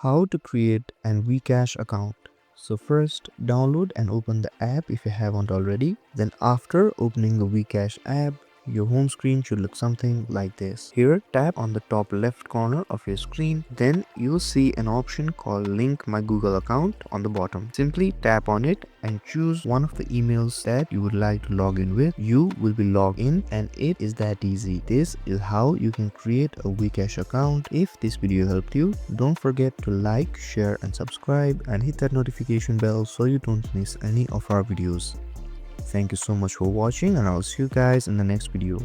How to create an WeCash account. So first, download and open the app if you haven't already. Then after opening the WeCash app, your home screen should look something like this. Here, tap on the top left corner of your screen. Then you'll see an option called Link My Google Account on the bottom. Simply tap on it and choose one of the emails that you would like to log in with. You will be logged in, and it is that easy. This is how you can create a WeCash account. If this video helped you, don't forget to like, share and subscribe, and hit that notification bell so you don't miss any of our videos. Thank you so much for watching, and I'll see you guys in the next video.